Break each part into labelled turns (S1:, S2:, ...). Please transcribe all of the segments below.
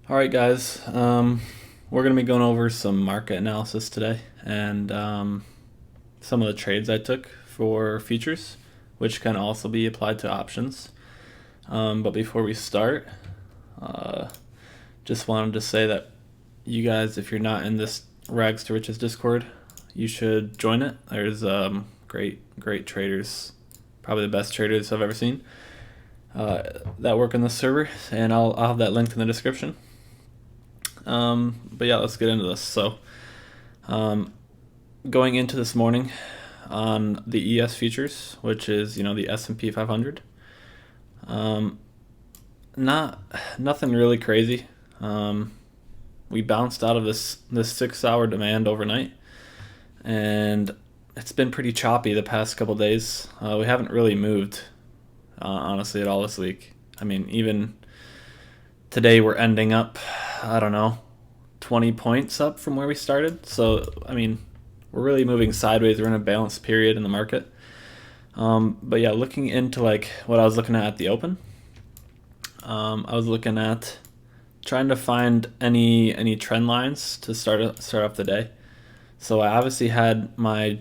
S1: All right, guys. We're going to be going over some market analysis today and some of the trades I took for futures, which can also be applied to options. But before we start, uh, just wanted to say that you guys, if you're not in this Rags to Riches Discord, you should join it. There's great traders, probably the best traders I've ever seen that work on this server, and I'll have that linked in the description. But yeah, let's get into this. So, going into this morning on the ES futures, which is the S&P 500, not nothing really crazy. We bounced out of this 6 hour demand overnight, and it's been pretty choppy the past couple days. We haven't really moved, honestly, at all this week. I mean, even today we're ending up, I don't know, 20 points up from where we started. So, I mean, we're really moving sideways. We're in a balanced period in the market. But yeah, looking into like what I was looking at the open, I was looking at trying to find any trend lines to start off the day. So I obviously had my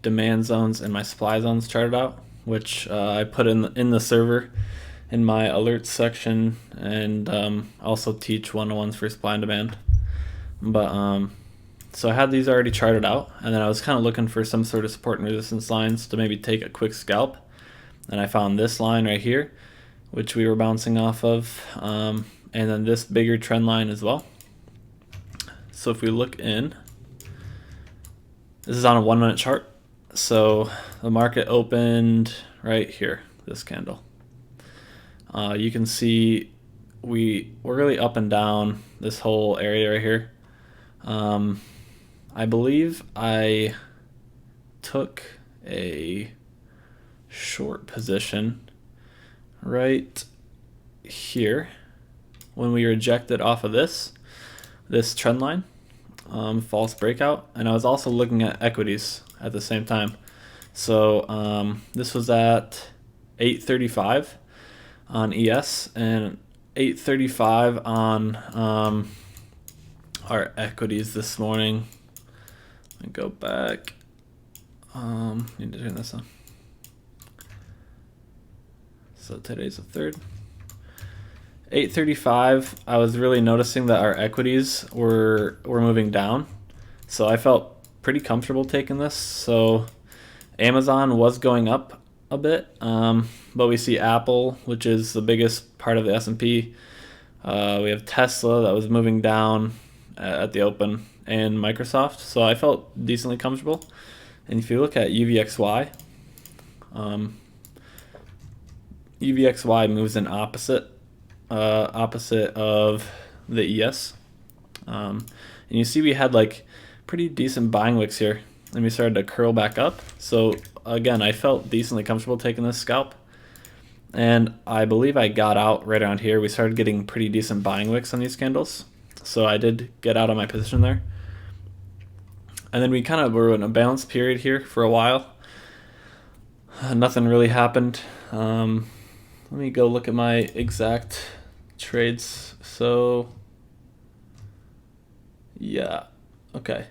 S1: demand zones and my supply zones charted out, which I put in the server in my alerts section, and also teach 101s for supply and demand. But so I had these already charted out, and then I was kind of looking for some sort of support and resistance lines to maybe take a quick scalp, and I found this line right here, which we were bouncing off of, and then this bigger trend line as well. So if we look in, this is on a 1 minute chart. So the market opened right here, this candle. You can see we're really up and down this whole area right here. I believe I took a short position right here when we rejected off of this trend line, false breakout, and I was also looking at equities at the same time. So this was at 8:35 on ES and 8:35 on our equities this morning. Let me go back. Need to turn this on. So today's the 3rd. 8:35. I was really noticing that our equities were moving down, so I felt pretty comfortable taking this. So Amazon was going up a bit, but we see Apple, which is the biggest part of the S&P. We have Tesla that was moving down at the open, and Microsoft. So I felt decently comfortable. And if you look at Uvxy, Uvxy moves in opposite of the ES. And you see we had like pretty decent buying wicks here, and we started to curl back up. So again, I felt decently comfortable taking this scalp, and I believe I got out right around here. We started getting pretty decent buying wicks on these candles, so I did get out of my position there. And then we kind of were in a balanced period here for a while. Nothing really happened. Let me go look at my exact trades. So yeah, okay.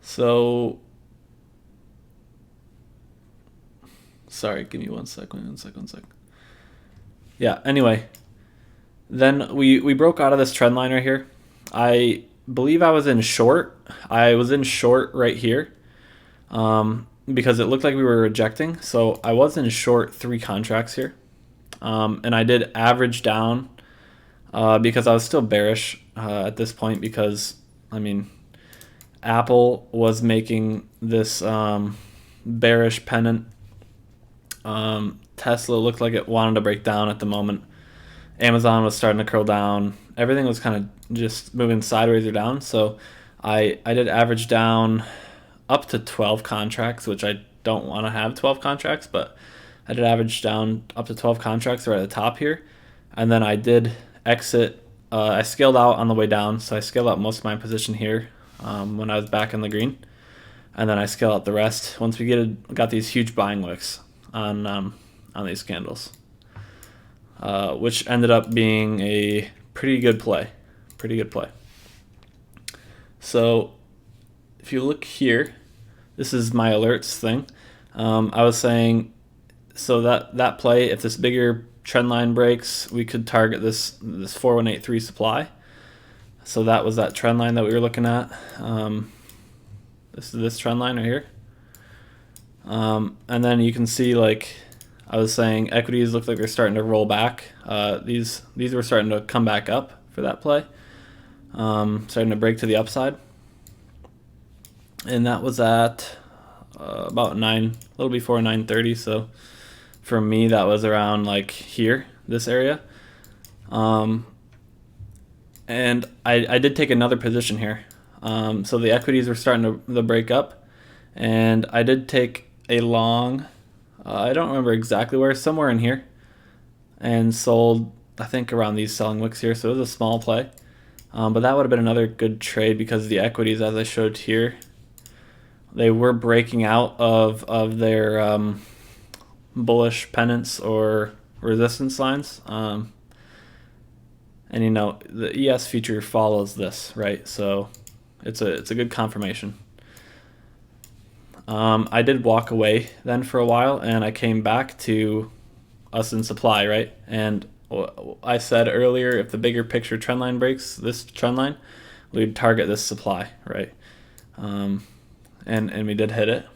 S1: So sorry, give me one second. Yeah, anyway, then we broke out of this trend line right here. I believe I was in short. I was in short right here, because it looked like we were rejecting. So I was in short 3 contracts here, and I did average down because I was still bearish at this point, because I mean, Apple was making this bearish pennant. Tesla looked like it wanted to break down at the moment. Amazon was starting to curl down. Everything was kind of just moving sideways or down. So I did average down up to 12 contracts, which I don't want to have 12 contracts, but I did average down up to 12 contracts right at the top here. And then I did exit. I scaled out on the way down, so I scaled out most of my position here when I was back in the green. And then I scale out the rest once we got these huge buying wicks on these candles. which ended up being a pretty good play. Pretty good play. So if you look here, this is my alerts thing. I was saying, so that play, if this bigger trend line breaks, we could target this 4183 supply. So that was that trend line that we were looking at. This is this trend line right here. And then you can see, like I was saying, equities look like they're starting to roll back. These were starting to come back up for that play, starting to break to the upside. And that was at about a little before 9:30. So for me, that was around like here, this area. And I did take another position here. So the equities were starting to break up, and I did take a long, I don't remember exactly where, somewhere in here, and sold, I think, around these selling wicks here. So it was a small play, but that would have been another good trade because the equities, as I showed here, they were breaking out of their bullish pennants or resistance lines. And you know, the ES feature follows this, right? So it's a good confirmation. I did walk away then for a while, and I came back to us in supply, right? And I said earlier, if the bigger picture trend line breaks this trend line, we'd target this supply, right? And we did hit it.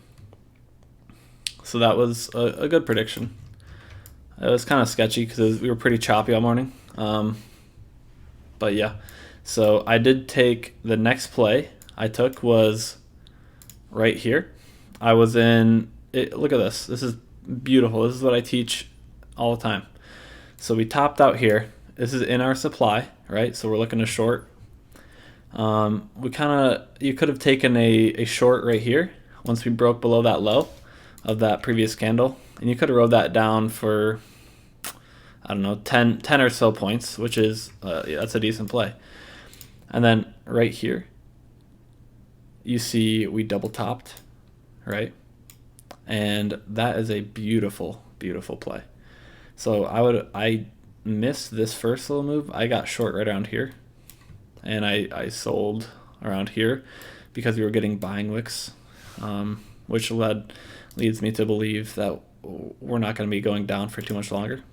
S1: So that was a good prediction. It was kind of sketchy because we were pretty choppy all morning. But yeah, so I did take the next play I took was right here. I was in it. Look at this. This is beautiful. This is what I teach all the time. So we topped out here. This is in our supply, right? So we're looking to short. You could have taken a short right here once we broke below that low of that previous candle, and you could have rode that down for, I don't know, 10 or so points, which is yeah, that's a decent play. And then right here, you see we double topped, right? And that is a beautiful, beautiful play. So I missed this first little move. I got short right around here, and I sold around here because we were getting buying wicks, which leads me to believe that we're not going to be going down for too much longer.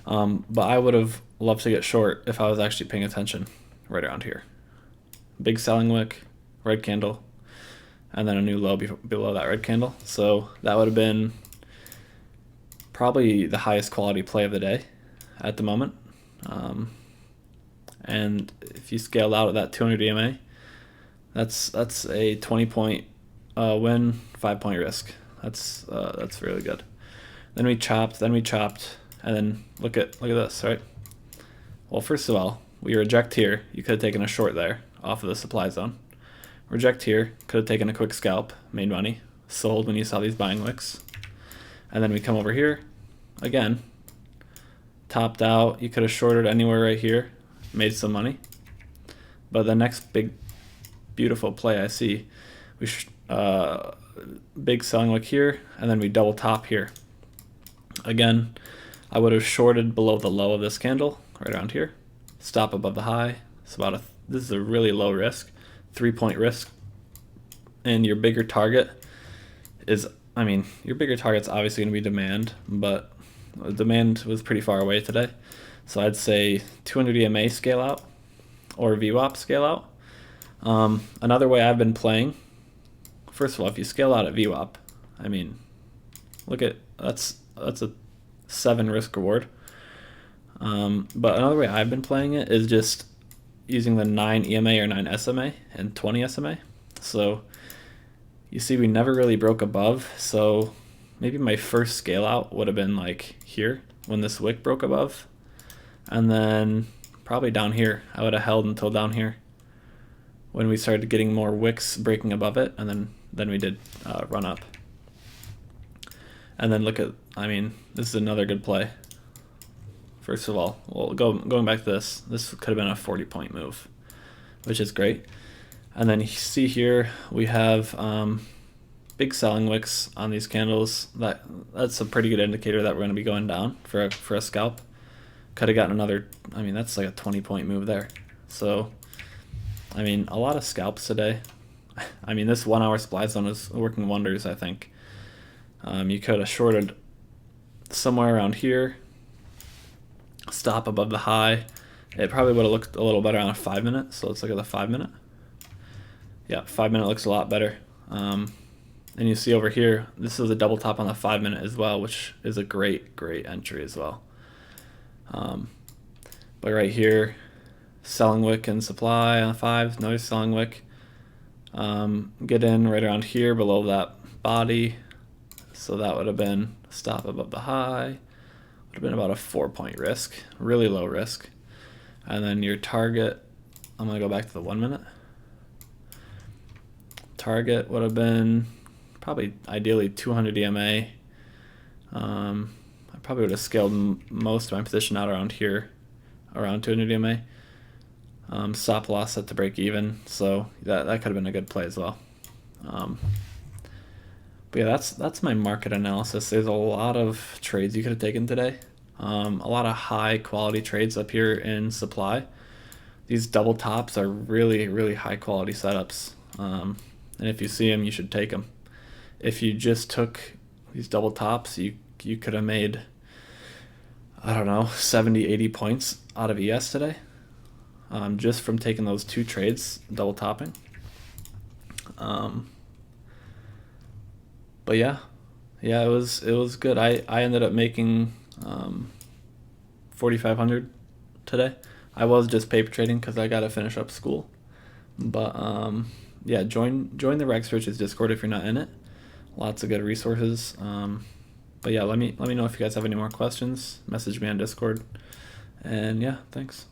S1: But I would have loved to get short if I was actually paying attention right around here. Big selling wick, red candle, and then a new low below that red candle. So that would have been probably the highest quality play of the day at the moment. And if you scale out at that 200 EMA, that's a 20-point win, 5-point risk. That's really good. Then we chopped, and then look at this, right? Well, first of all, we reject here. You could have taken a short there off of the supply zone. Reject here, could have taken a quick scalp, made money, sold when you saw these buying wicks. And then we come over here, again, topped out. You could have shorted anywhere right here, made some money. But the next big, beautiful play I see, big selling wick here, and then we double top here. Again, I would have shorted below the low of this candle, right around here. Stop above the high. It's this is a really low risk, 3-point risk. And your bigger target is, your bigger target's obviously going to be demand, but demand was pretty far away today. So I'd say 200 EMA scale out or VWAP scale out. Another way I've been playing, first of all, if you scale out at VWAP, look at, that's a 7 risk reward. But another way I've been playing it is just using the 9 EMA or 9 SMA and 20 SMA. So you see we never really broke above, so maybe my first scale out would have been like here when this wick broke above, and then probably down here. I would have held until down here when we started getting more wicks breaking above it, and then we did run up. And then look at, this is another good play. First of all, going back to this could have been a 40-point move, which is great. And then you see here we have big selling wicks on these candles. That's a pretty good indicator that we're going to be going down for a scalp. Could have gotten another. I mean, that's like a 20-point move there. So, I mean, a lot of scalps today. I mean, this 1 hour supply zone is working wonders, I think. You could have shorted somewhere around here, stop above the high. It probably would have looked a little better on a 5 minute. So let's look at the 5 minute. Yeah, 5 minute looks a lot better. And you see over here, this is a double top on the 5 minute as well, which is a great entry as well. But right here, selling wick and supply on the 5, another selling wick. Get in right around here below that body. So that would have been stop above the high. Would have been about a 4-point risk, really low risk. And then your target, I'm going to go back to the 1 minute. Target would have been probably ideally 200 EMA. I probably would have scaled most of my position out around here, around 200 EMA. Stop loss set to break even, so that could have been a good play as well. But yeah, that's my market analysis. There's a lot of trades you could have taken today. A lot of high quality trades up here in supply. These double tops are really high quality setups. And if you see them, you should take them. If you just took these double tops, you could have made, I don't know, 70, 80 points out of ES today, just from taking those 2 trades, double topping. But yeah, it was good. I ended up making 4,500 today. I was just paper trading because I got to finish up school. But yeah, join the Reg Searches Discord if you're not in it. Lots of good resources. But yeah, let me know if you guys have any more questions. Message me on Discord. And yeah, thanks.